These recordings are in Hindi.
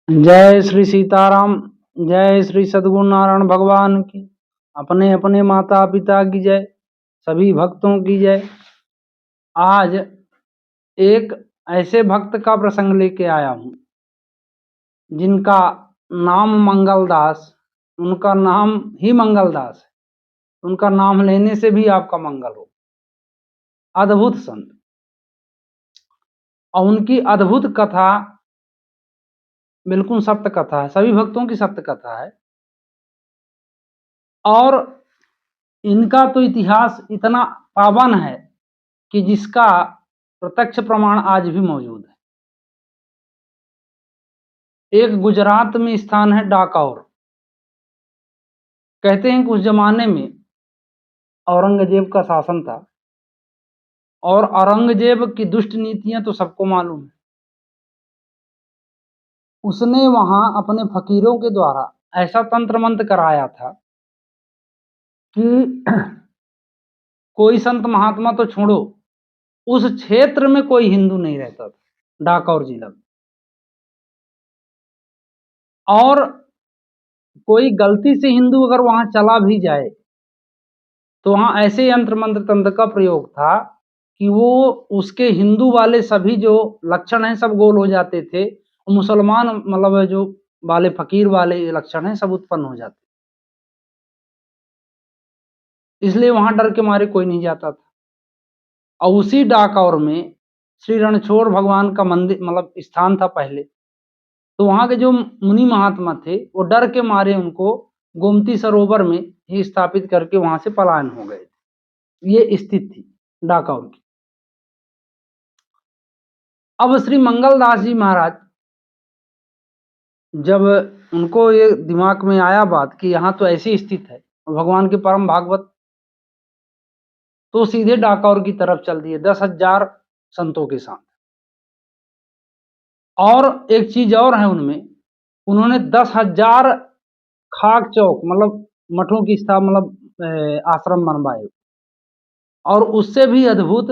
जय श्री सीताराम। जय श्री सद्गुरु नारायण भगवान की। अपने अपने माता पिता की जय। सभी भक्तों की जय। आज एक ऐसे भक्त का प्रसंग लेके आया हूँ जिनका नाम मंगलदास। उनका नाम ही मंगलदास है। उनका नाम लेने से भी आपका मंगल हो। अद्भुत संत और उनकी अद्भुत कथा बिल्कुल सत्य कथा है। सभी भक्तों की सत्य कथा है। और इनका तो इतिहास इतना पावन है कि जिसका प्रत्यक्ष प्रमाण आज भी मौजूद है। एक गुजरात में स्थान है डाकौर। कहते हैं कि उस जमाने में औरंगजेब का शासन था और औरंगजेब की दुष्ट नीतियां तो सबको मालूम है। उसने वहां अपने फकीरों के द्वारा ऐसा तंत्र मंत्र कराया था कि कोई संत महात्मा तो छोड़ो, उस क्षेत्र में कोई हिंदू नहीं रहता था, डाकौर जिला में। और कोई गलती से हिंदू अगर वहां चला भी जाए तो वहां ऐसे यंत्र मंत्र तंत्र का प्रयोग था कि वो उसके हिंदू वाले सभी जो लक्षण हैं सब गोल हो जाते थे। मुसलमान मतलब जो वाले फकीर वाले लक्षण हैं सब उत्पन्न हो जाते। इसलिए वहां डर के मारे कोई नहीं जाता था। और उसी डाकौर में श्री रणछोड़ भगवान का मंदिर मतलब स्थान था पहले। तो वहां के जो मुनि महात्मा थे वो डर के मारे उनको गोमती सरोवर में ही स्थापित करके वहां से पलायन हो गए थे। ये स्थिति थी डाकौर की। अब श्री मंगलदास जी महाराज जब उनको ये दिमाग में आया बात कि यहाँ तो ऐसी स्थिति है भगवान के परम भागवत, तो सीधे डाकौर की तरफ चल दिए 10,000 संतों के साथ। और एक चीज और है उनमें, उन्होंने 10,000 खाक चौक मतलब मठों की मतलब आश्रम बनवाए। और उससे भी अद्भुत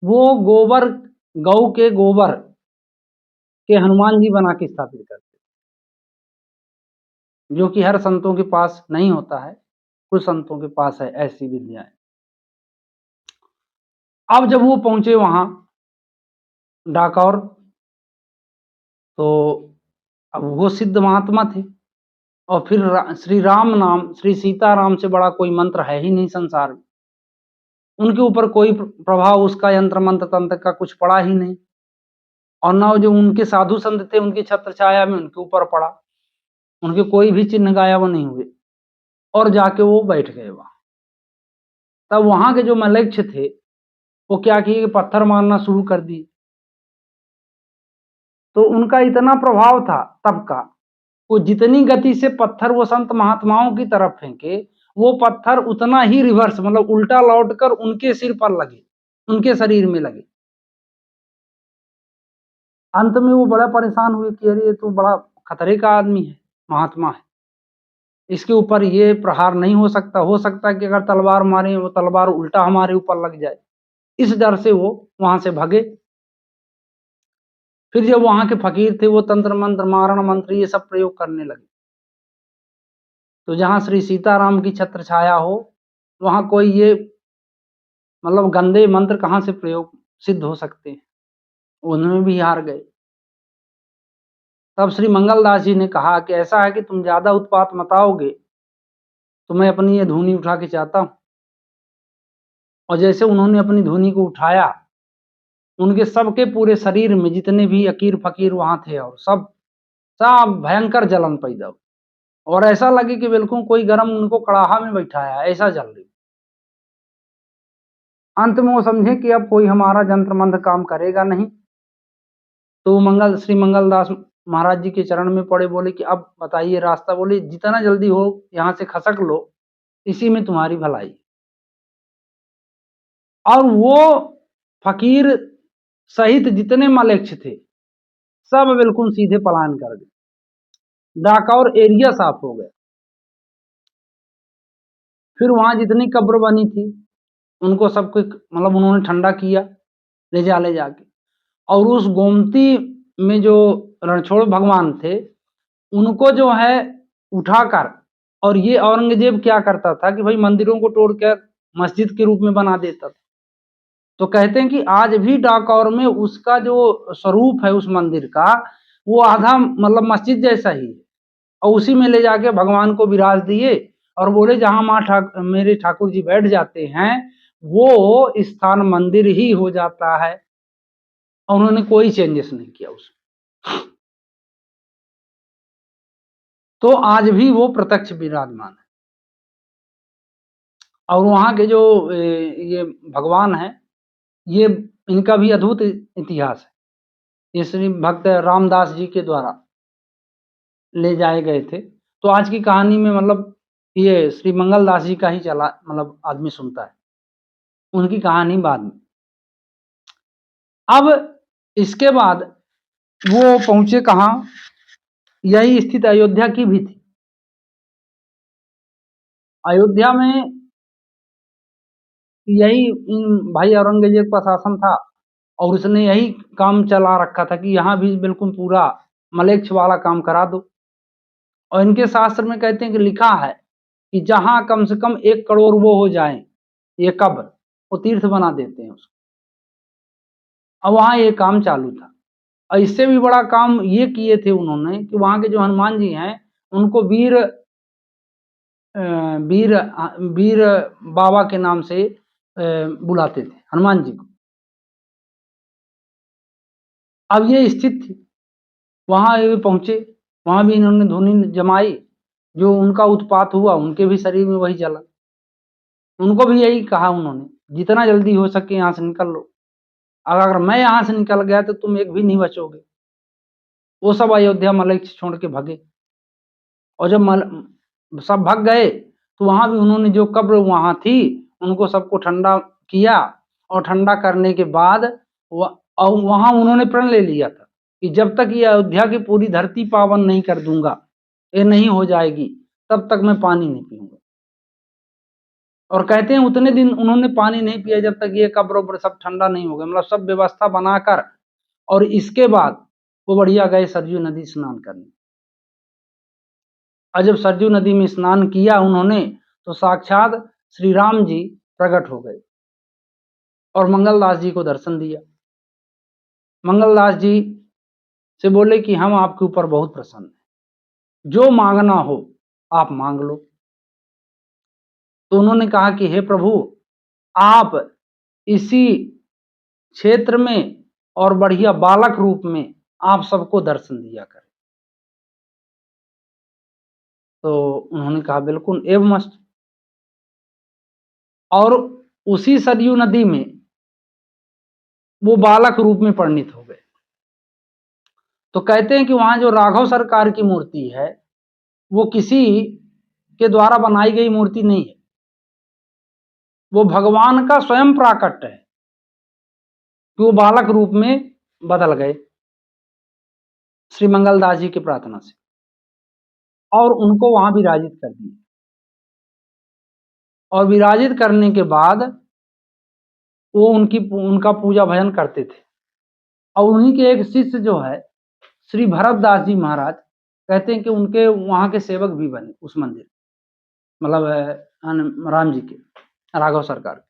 वो गोबर गौ के गोबर के हनुमान जी बना के स्थापित करते, जो कि हर संतों के पास नहीं होता है। कुछ संतों के पास है ऐसी विद्याएं। अब जब वो पहुंचे वहां डाकौर, तो अब वो सिद्ध महात्मा थे। और फिर श्री राम नाम श्री सीताराम से बड़ा कोई मंत्र है ही नहीं संसार में। उनके ऊपर कोई प्रभाव उसका यंत्र मंत्र तंत्र का कुछ पड़ा ही नहीं। और ना जो उनके साधु संत थे उनकी छत्र छाया में उनके ऊपर पड़ा। उनके कोई भी चिन्ह गायब नहीं हुए। और जाके वो बैठ गए वहां। तब वहां के जो मलेच्छ थे वो क्या किए, पत्थर मारना शुरू कर दिए। तो उनका इतना प्रभाव था तब का, वो जितनी गति से पत्थर वो संत महात्माओं की तरफ फेंके, वो पत्थर उतना ही रिवर्स मतलब उल्टा लौटकर उनके सिर पर लगे, उनके शरीर में लगे। अंत में वो बड़ा परेशान हुए कि अरे ये तो बड़ा खतरे का आदमी है, महात्मा है, इसके ऊपर ये प्रहार नहीं हो सकता। हो सकता है कि अगर तलवार मारे वो तलवार उल्टा हमारे ऊपर लग जाए। इस डर से वो वहां से भागे। फिर जब वहां के फकीर थे वो तंत्र मंत्र मारण मंत्र ये सब प्रयोग करने लगे। तो जहां श्री सीताराम की छत्र छाया हो वहां कोई ये मतलब गंदे मंत्र कहां से प्रयोग सिद्ध हो सकते हैं। उनमें भी हार गए। तब श्री मंगलदास जी ने कहा कि ऐसा है कि तुम ज्यादा उत्पात मत आओगे तो मैं अपनी ये धूनी उठा के चाहता हूं। और जैसे उन्होंने अपनी धूनी को उठाया, उनके सबके पूरे शरीर में जितने भी अकीर फकीर वहां थे और सब सब भयंकर जलन पैदा हुई। और ऐसा लगे कि बिल्कुल कोई गर्म उनको कड़ाहा में बैठाया, ऐसा जल रही। अंत में वो समझे कि अब कोई हमारा जंत्र मंत्र काम करेगा नहीं। तो श्री मंगलदास महाराज जी के चरण में पड़े, बोले कि अब बताइए रास्ता। बोले जितना जल्दी हो यहाँ से खसक लो, इसी में तुम्हारी भलाई। और वो फकीर सहित जितने मलेच्छ थे सब बिल्कुल सीधे पलायन कर गए। डाकौर एरिया साफ हो गया। फिर वहां जितनी कब्र बनी थी उनको सबको मतलब उन्होंने ठंडा किया ले जाके। और उस गोमती में जो रणछोड़ भगवान थे उनको जो है उठाकर, और ये औरंगजेब क्या करता था कि भाई मंदिरों को तोड़कर मस्जिद के रूप में बना देता था। तो कहते हैं कि आज भी डाकौर में उसका जो स्वरूप है उस मंदिर का, वो आधा मतलब मस्जिद जैसा ही है, और उसी में ले जाके भगवान को विराज दिए और बोले जहां मेरे ठाकुर जी बैठ जाते हैं वो स्थान मंदिर ही हो जाता है, और उन्होंने कोई चेंजेस नहीं किया उसमें। तो आज भी वो प्रत्यक्ष विराजमान है। और वहां के जो ये भगवान है, ये इनका भी अद्भुत इतिहास है। ये श्री भक्त रामदास जी के द्वारा ले जाए गए थे। तो आज की कहानी में मतलब ये श्री मंगल दास जी का ही चला, मतलब आदमी सुनता है, उनकी कहानी बाद में। अब इसके बाद वो पहुंचे कहाँ, यही स्थिति अयोध्या की भी थी। अयोध्या में यही इन भाई औरंगजेब का शासन था, और उसने यही काम चला रखा था कि यहाँ भी बिल्कुल पूरा मलेच्छ वाला काम करा दो। और इनके शास्त्र में कहते हैं कि लिखा है कि जहां कम से कम 1 करोड़ वो हो जाए ये कब्र, वो तीर्थ बना देते हैं उसको। अब वहां ये काम चालू था। और इससे भी बड़ा काम ये किए थे उन्होंने कि वहां के जो हनुमान जी हैं उनको वीर वीर बाबा के नाम से बुलाते थे हनुमान जी को। अब ये स्थित थी, वहां ये पहुंचे, वहां भी इन्होंने धुनी जमाई। जो उनका उत्पात हुआ उनके भी शरीर में वही चला। उनको भी यही कहा उन्होंने, जितना जल्दी हो सके यहाँ से निकल लो, अगर मैं यहाँ से निकल गया तो तुम एक भी नहीं बचोगे। वो सब अयोध्या मलेच्छ छोड़ के भगे। और जब सब भाग गए तो वहां भी उन्होंने जो कब्र वहां थी उनको सबको ठंडा किया, और ठंडा करने के बाद और वहां उन्होंने प्रण ले लिया था कि जब तक ये अयोध्या की पूरी धरती पावन नहीं कर दूंगा, ये नहीं हो जाएगी, तब तक मैं पानी नहीं पीऊंगा। और कहते हैं उतने दिन उन्होंने पानी नहीं पिया जब तक ये कब्र उब्र सब ठंडा नहीं हो गया, मतलब सब व्यवस्था बनाकर। और इसके बाद वो बढ़िया गए सरयू नदी स्नान करने। और जब सरयू नदी में स्नान किया उन्होंने तो साक्षात श्री राम जी प्रकट हो गए और मंगलदास जी को दर्शन दिया। मंगलदास जी से बोले कि हम आपके ऊपर बहुत प्रसन्न हैं, जो मांगना हो आप मांग लो। तो उन्होंने कहा कि हे प्रभु, आप इसी क्षेत्र में और बढ़िया बालक रूप में आप सबको दर्शन दिया करें। तो उन्होंने कहा बिल्कुल एव मस्ट। और उसी सरयू नदी में वो बालक रूप में परिणित हो गए। तो कहते हैं कि वहां जो राघव सरकार की मूर्ति है वो किसी के द्वारा बनाई गई मूर्ति नहीं है, वो भगवान का स्वयं प्राकट्य है कि वो बालक रूप में बदल गए श्री मंगलदास जी की प्रार्थना से, और उनको वहां विराजित कर दिए। और विराजित करने के बाद वो उनका पूजा भजन करते थे। और उन्हीं के एक शिष्य जो है श्री भरत दास जी महाराज, कहते हैं कि उनके वहां के सेवक भी बने उस मंदिर, मतलब राम जी के, राघव सरकार।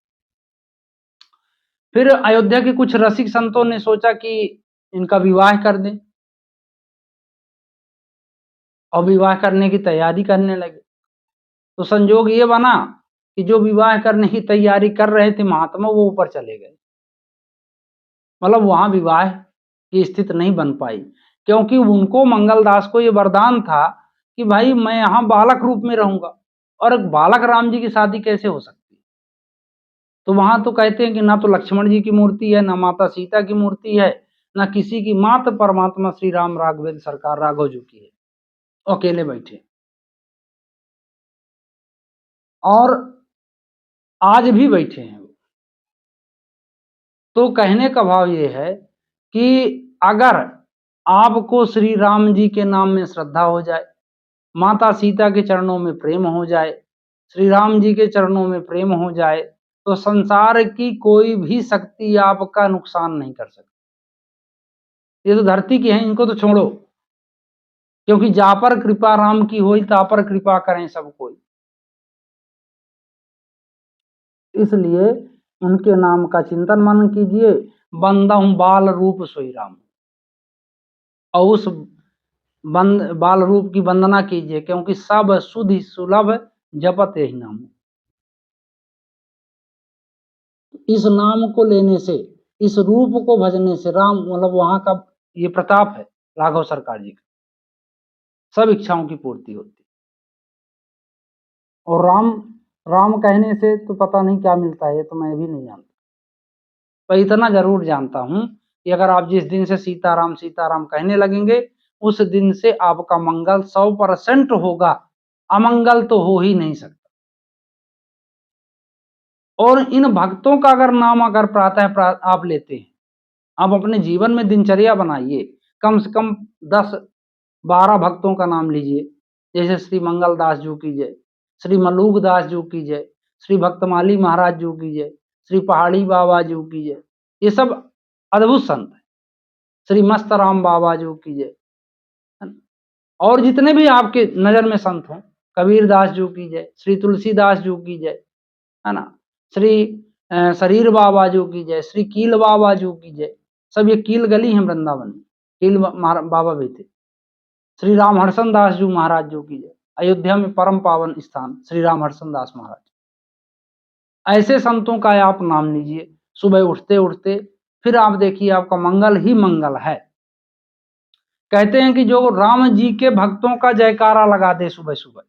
फिर अयोध्या के कुछ रसिक संतों ने सोचा कि इनका विवाह कर दें, और विवाह करने की तैयारी करने लगे। तो संजोग ये बना कि जो विवाह करने की तैयारी कर रहे थे महात्मा, वो ऊपर चले गए। मतलब वहां विवाह की स्थिति नहीं बन पाई, क्योंकि उनको मंगलदास को ये वरदान था कि भाई मैं यहाँ बालक रूप में रहूंगा, और एक बालक राम जी की शादी कैसे हो सकती है। तो वहां तो कहते हैं कि ना तो लक्ष्मण जी की मूर्ति है, ना माता सीता की मूर्ति है, ना किसी की, मात्र परमात्मा श्री राम राघवेंद्र सरकार राघव जी की है, अकेले बैठे। और आज भी बैठे हैं। तो कहने का भाव ये है कि अगर आपको श्री राम जी के नाम में श्रद्धा हो जाए, माता सीता के चरणों में प्रेम हो जाए, श्री राम जी के चरणों में प्रेम हो जाए, तो संसार की कोई भी शक्ति आपका नुकसान नहीं कर सकती। ये तो धरती की है, इनको तो छोड़ो, क्योंकि जा पर कृपा राम की होई ता पर कृपा करें सब कोई। इसलिए उनके नाम का चिंतन मनन कीजिए। बंदहु बाल रूप सोई राम, और उस बाल रूप की वंदना कीजिए, क्योंकि सब सुधि सुलभ जपत यही नाम। इस नाम को लेने से, इस रूप को भजने से, राम मतलब वहां का ये प्रताप है राघव सरकार जी का, सब इच्छाओं की पूर्ति होती। और राम राम कहने से तो पता नहीं क्या मिलता है, ये तो मैं भी नहीं जानता, पर इतना जरूर जानता हूं कि अगर आप जिस दिन से सीताराम कहने लगेंगे, उस दिन से आपका मंगल 100% होगा, अमंगल तो हो ही नहीं सकता। और इन भक्तों का अगर नाम अगर प्रातः आप लेते हैं, आप अपने जीवन में दिनचर्या बनाइए, कम से कम 10-12 भक्तों का नाम लीजिए, जैसे श्री मंगल दास जी की जय, श्री मलूक दास जी की जय, श्री भक्तमाली महाराज जी की जय, श्री पहाड़ी बाबा जी की जय, ये सब अद्भुत संत है। श्री मस्तराम बाबा जी की जय, और जितने भी आपके नजर में संत हों, कबीर दास जी की जय, श्री तुलसीदास जी की जय, है ना, श्री शरीर बाबा जी की जय, श्री कील बाबा जी की जय। सब ये कील गली है वृंदावन में, कील बाबा भी थे। श्री राम हर्षण दास जी महाराज जी की जय, अयोध्या में परम पावन स्थान श्री राम हर्षण दास महाराज। ऐसे संतों का आप नाम लीजिए सुबह उठते उठते, फिर आप देखिए आपका मंगल ही मंगल है। कहते हैं कि जो राम जी के भक्तों का जयकारा लगा दे सुबह सुबह,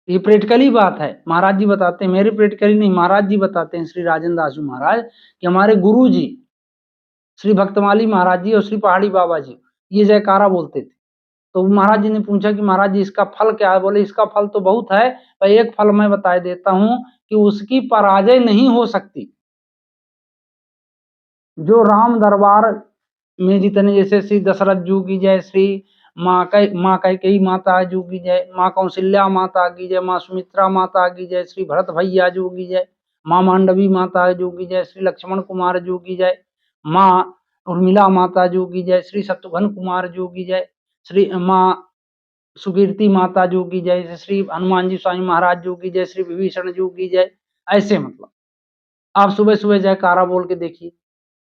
ये प्रैक्टिकली बात है। महाराज जी बताते हैं, मेरे प्रैक्टिकली नहीं, महाराज जी बताते हैं, श्री राजेंद्र दास जी महाराज, कि हमारे गुरु जी श्री भक्तमाली महाराज जी और श्री पहाड़ी बाबा जी ये जयकारा बोलते थे। तो महाराज जी ने पूछा कि महाराज जी इसका फल क्या है? बोले इसका फल तो बहुत है, पर एक फल मैं बता देता हूं कि उसकी पराजय नहीं हो सकती। जो राम दरबार में जितने, जैसे श्री दशरथ जू की जय, श्री माँ कैकेयी माता जू की जय, माँ कौशल्या माता की जय, माँ सुमित्रा माता की जय, श्री भरत भैया जू की जय, माँ मांडवी माता जू की जय, श्री लक्ष्मण कुमार जू की जय, माँ उर्मिला माता जू की जय, श्री शत्रुघ्न कुमार जू की जय, श्री माँ सुकीर्ति माता जू की जय, श्री हनुमान जी स्वामी महाराज जू की जय, श्री विभीषण जू की जय। ऐसे मतलब आप सुबह सुबह जयकारा बोल के देखिए,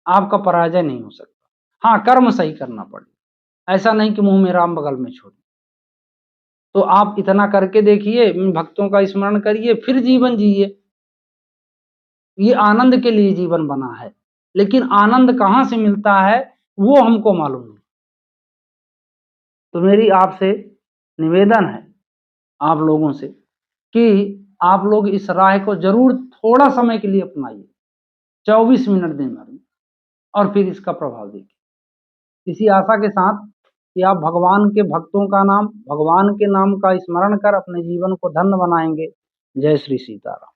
आपका पराजय नहीं हो सकता। हाँ, कर्म सही करना पड़े, ऐसा नहीं कि मुंह में राम बगल में छोड़े। तो आप इतना करके देखिए, भक्तों का स्मरण करिए, फिर जीवन जिए। ये आनंद के लिए जीवन बना है, लेकिन आनंद कहाँ से मिलता है वो हमको मालूम नहीं। तो मेरी आपसे निवेदन है आप लोगों से कि आप लोग इस राह को जरूर थोड़ा समय के लिए अपनाइए, 24 मिनट दिन भर में, और फिर इसका प्रभाव देखिए। इसी आशा के साथ कि आप भगवान के भक्तों का नाम, भगवान के नाम का स्मरण कर अपने जीवन को धन्य बनाएंगे। जय श्री सीताराम।